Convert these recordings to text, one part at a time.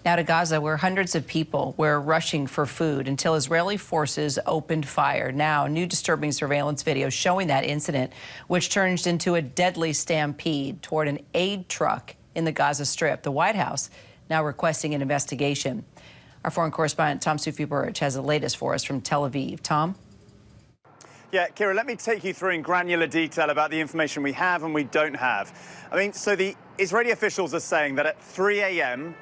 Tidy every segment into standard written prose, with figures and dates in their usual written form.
Now to Gaza, where hundreds of people were rushing for food until Israeli forces opened fire. Now, new disturbing surveillance video showing that incident, which turned into a deadly stampede toward an aid truck in the Gaza Strip. The White House now requesting an investigation. Our foreign correspondent, Tom Sufi-Burrich, has the latest for us from Tel Aviv. Tom? Yeah, Kira, let me take you through in granular detail about the information we have and we don't have. I mean, so the Israeli officials are saying that at 3 a.m.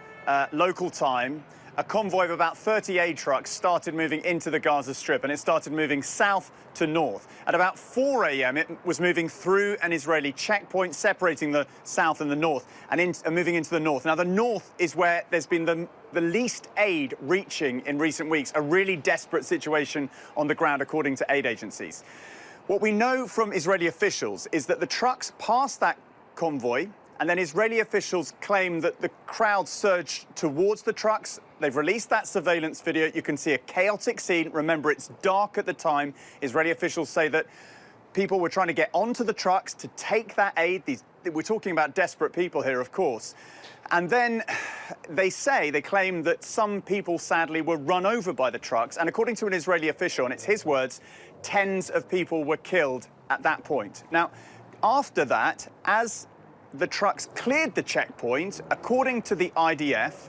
Local time, a convoy of about 30 aid trucks started moving into the Gaza Strip, and it started moving south to north. At about 4 a.m., it was moving through an Israeli checkpoint separating the south and the north, and moving into the north. Now, the north is where there's been the least aid reaching in recent weeks, a really desperate situation on the ground, according to aid agencies. What we know from Israeli officials is that the trucks passed that convoy, and then Israeli officials claim that the crowd surged towards the trucks. They've released that surveillance video. You can see a chaotic scene. Remember, it's dark at the time. Israeli officials say that people were trying to get onto the trucks to take that aid. We're talking about desperate people here, of course. And then they claim that some people, sadly, were run over by the trucks. And according to an Israeli official, and it's his words, tens of people were killed at that point. Now, after that, as the trucks cleared the checkpoint, according to the IDF,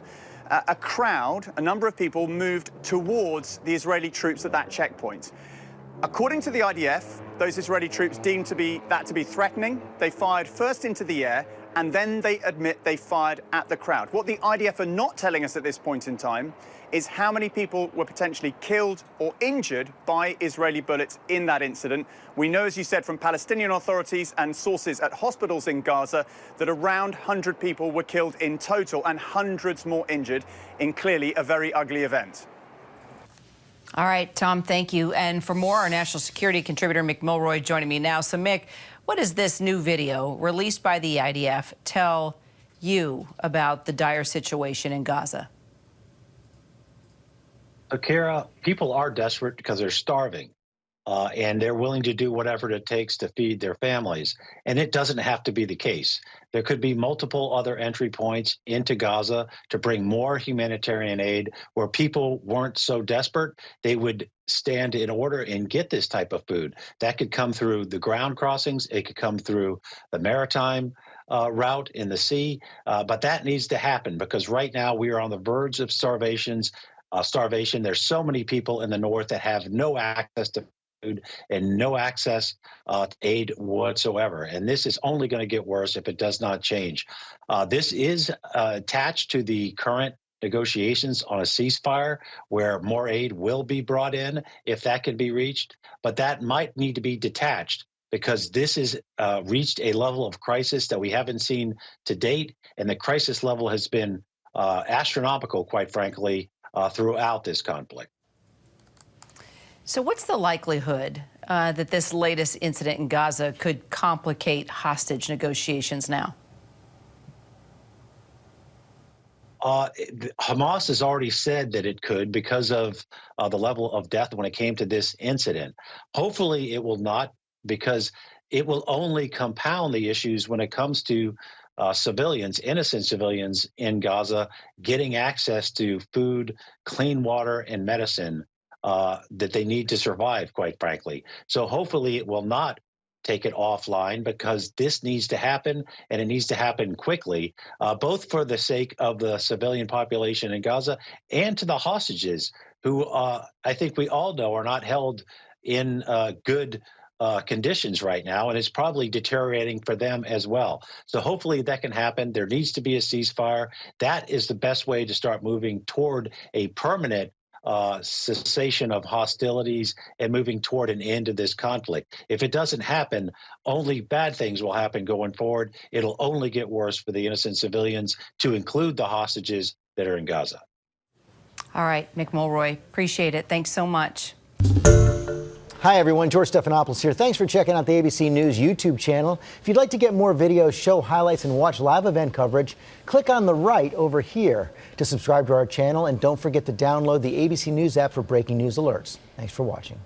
a number of people moved towards the Israeli troops at that checkpoint. According to the IDF, those Israeli troops deemed that to be threatening. They fired first into the air, and then they admit they fired at the crowd. What the IDF are not telling us at this point in time is how many people were potentially killed or injured by Israeli bullets in that incident. We know, as you said, from Palestinian authorities and sources at hospitals in Gaza that around 100 people were killed in total and hundreds more injured in clearly a very ugly event. All right, Tom, thank you. And for more, our national security contributor, Mick Mulroy, joining me now. So, Mick, what does this new video released by the IDF tell you about the dire situation in Gaza? Kira, people are desperate because they're starving, and they're willing to do whatever it takes to feed their families. And it doesn't have to be the case. There could be multiple other entry points into Gaza to bring more humanitarian aid where people weren't so desperate, they would stand in order and get this type of food. That could come through the ground crossings. It could come through the maritime route in the sea. But that needs to happen because right now we are on the verge of starvation. There's so many people in the north that have no access to food and no access to aid whatsoever. And this is only going to get worse if it does not change. This is attached to the current negotiations on a ceasefire where more aid will be brought in if that can be reached. But that might need to be detached because this has reached a level of crisis that we haven't seen to date. And the crisis level has been astronomical, quite frankly, throughout this conflict. So what's the likelihood that this latest incident in Gaza could complicate hostage negotiations now? Hamas has already said that it could because of the level of death when it came to this incident. Hopefully it will not, because it will only compound the issues when it comes to civilians, innocent civilians in Gaza, getting access to food, clean water, and medicine that they need to survive, quite frankly. So hopefully it will not take it offline because this needs to happen, and it needs to happen quickly, both for the sake of the civilian population in Gaza and to the hostages who I think we all know are not held in good conditions right now, and it's probably deteriorating for them as well. So hopefully that can happen. There needs to be a ceasefire. That is the best way to start moving toward a permanent cessation of hostilities and moving toward an end to this conflict. If it doesn't happen, only bad things will happen going forward. It'll only get worse for the innocent civilians, to include the hostages that are in Gaza. All right, Mick Mulroy, appreciate it. Thanks so much. Hi, everyone. George Stephanopoulos here. Thanks for checking out the ABC News YouTube channel. If you'd like to get more videos, show highlights, and watch live event coverage, click on the right over here to subscribe to our channel. And don't forget to download the ABC News app for breaking news alerts. Thanks for watching.